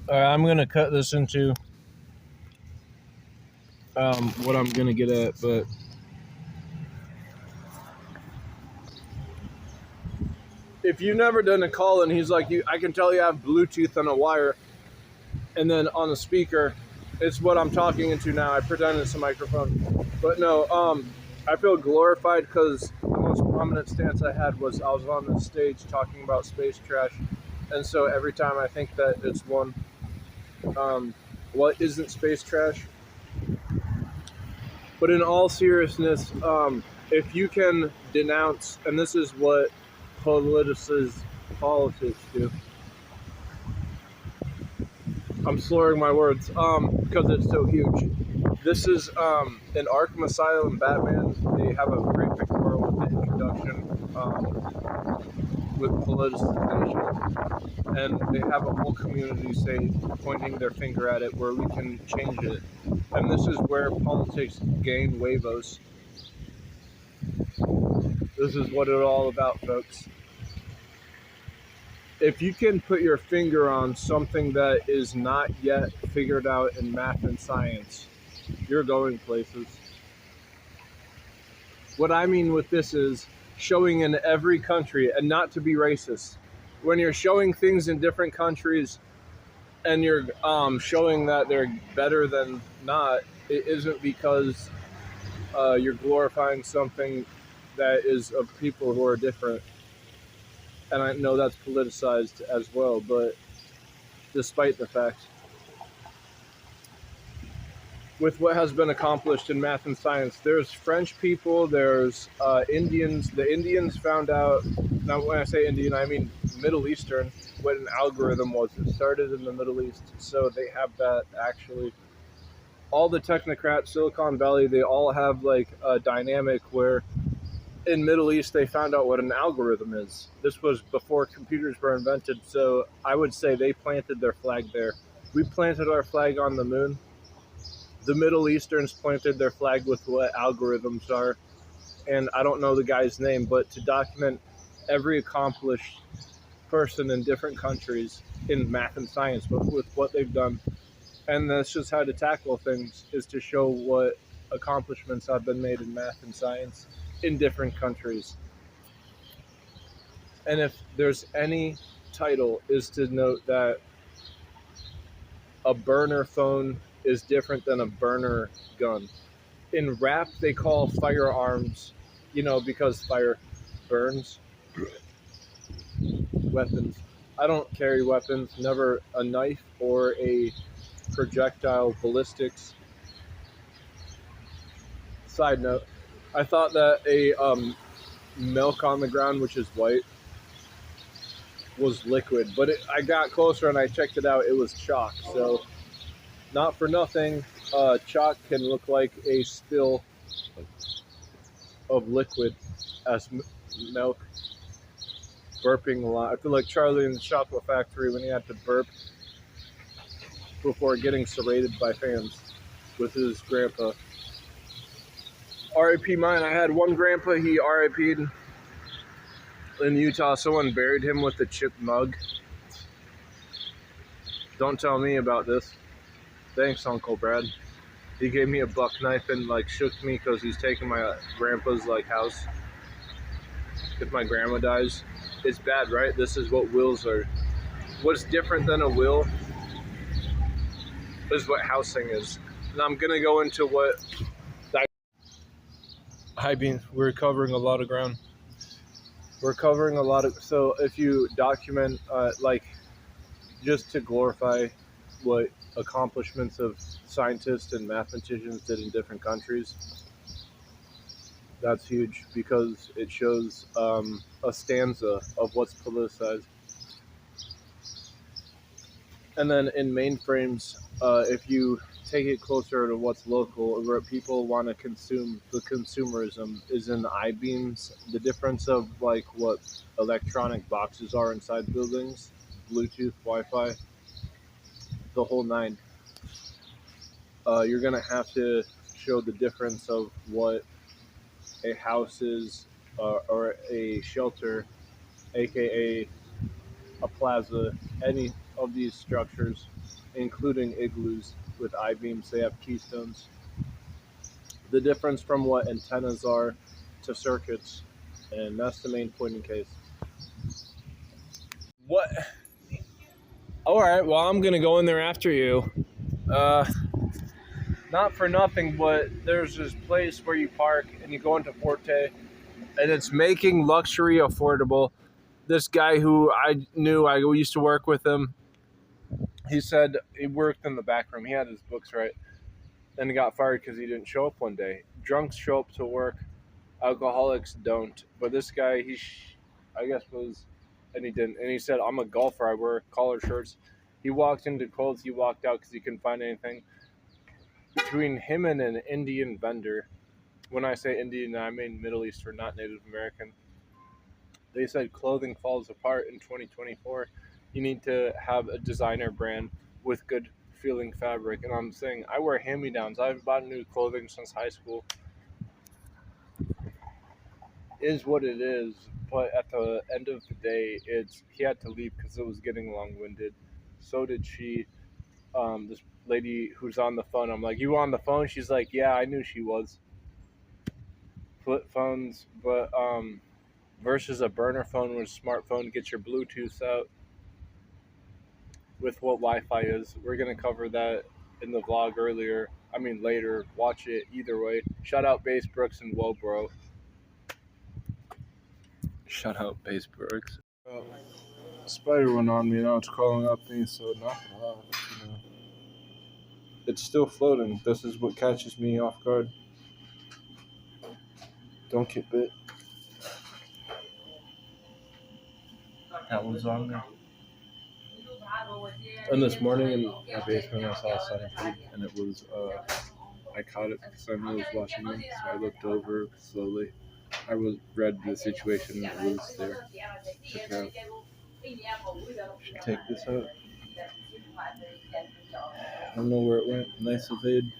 I'm gonna cut this into what I'm gonna get at, but if you've never done a call and he's like, I can tell you have Bluetooth on a wire, and then on the speaker, it's what I'm talking into now. I pretend it's a microphone, but no. I feel glorified because the most prominent stance I had was I was on the stage talking about space trash, and so every time I think that it's one, what isn't space trash? But in all seriousness, if you can denounce, and this is what politics do. I'm slurring my words because it's so huge. This is in Arkham Asylum Batman. They have a great pictorial with the introduction with politicization, and they have a whole community say pointing their finger at it where we can change it. And this is where politics gain huevos. This is what it's all about, folks. If you can put your finger on something that is not yet figured out in math and science, you're going places. What I mean with this is showing in every country, and not to be racist. When you're showing things in different countries and you're showing that they're better than not, it isn't because you're glorifying something that is of people who are different. And I know that's politicized as well, but despite the fact, with what has been accomplished in math and science, there's French people, there's Indians. The Indians found out, now when I say Indian, I mean Middle Eastern, what an algorithm was. It started in the Middle East, so they have that actually. All the technocrats, Silicon Valley, they all have like a dynamic where in Middle East they found out what an algorithm is. This was before computers were invented, so I would say they planted their flag there. We planted our flag on the moon. The Middle Easterns planted their flag with what algorithms are, and I don't know the guy's name, but to document every accomplished person in different countries in math and science with what they've done. And that's just how to tackle things, is to show what accomplishments have been made in math and science in different countries. And if there's any title, is to note that a burner phone is different than a burner gun. In rap, they call firearms, because fire burns, weapons. I don't carry weapons, never a knife or a projectile ballistics. Side note, I thought that a milk on the ground, which is white, was liquid, but I got closer and I checked it out. It was chalk. So, not for nothing, chalk can look like a spill of liquid as milk. Burping a lot. I feel like Charlie in the Chocolate Factory when he had to burp before getting serrated by fans with his grandpa. R.I.P. mine. I had one grandpa. He R.I.P'd in Utah. Someone buried him with a chipped mug. Don't tell me about this. Thanks, Uncle Brad. He gave me a buck knife and shook me because he's taking my grandpa's house. If my grandma dies, it's bad, right? This is what wills are. What's different than a will is what housing is. And I'm gonna go into what that. Hi, Bean. We're covering a lot of ground. So if you document, just to glorify what accomplishments of scientists and mathematicians did in different countries, that's huge because it shows a stanza of what's politicized. And then in mainframes, if you take it closer to what's local, where people want to consume, the consumerism is in I-beams. The difference of what electronic boxes are inside buildings, Bluetooth, Wi-Fi, the whole nine. You're gonna have to show the difference of what a house is, or a shelter, aka a plaza, any of these structures, including igloos with I-beams. They have keystones. The difference from what antennas are to circuits, and that's the main point in case. What? All right, well, I'm going to go in there after you. Not for nothing, but there's this place where you park and you go into Forte, and it's making luxury affordable. This guy who I knew, I used to work with him, he said he worked in the back room. He had his books right. Then he got fired because he didn't show up one day. Drunks show up to work, alcoholics don't. But this guy, I guess was, and he didn't. And he said, I'm a golfer. I wear collar shirts. He walked into Kohl's. He walked out because he couldn't find anything. Between him and an Indian vendor, when I say Indian, I mean Middle Eastern, not Native American, they said clothing falls apart in 2024. You need to have a designer brand with good feeling fabric. And I'm saying, I wear hand-me-downs. I haven't bought new clothing since high school. Is what it is. But at the end of the day, he had to leave because it was getting long-winded. So did she. This lady who's on the phone, I'm like, you on the phone? She's like, yeah, I knew she was. Flip phones, but versus a burner phone with a smartphone, get your Bluetooth out with what Wi-Fi is. We're going to cover that in the vlog later. Watch it either way. Shout out Bass Brooks and Whoa Bro. Shout out Bass Brooks. Spider went on me, now it's crawling up me, so knock it off, you know. It's still floating. This is what catches me off guard. Don't get bit. That one's on there. And this morning in my basement, I saw a centipede, and it was, I caught it because I knew it was watching me, so I looked over slowly. Read the situation that was there. Took it out. Should take this out. I don't know where it went. Nice evade.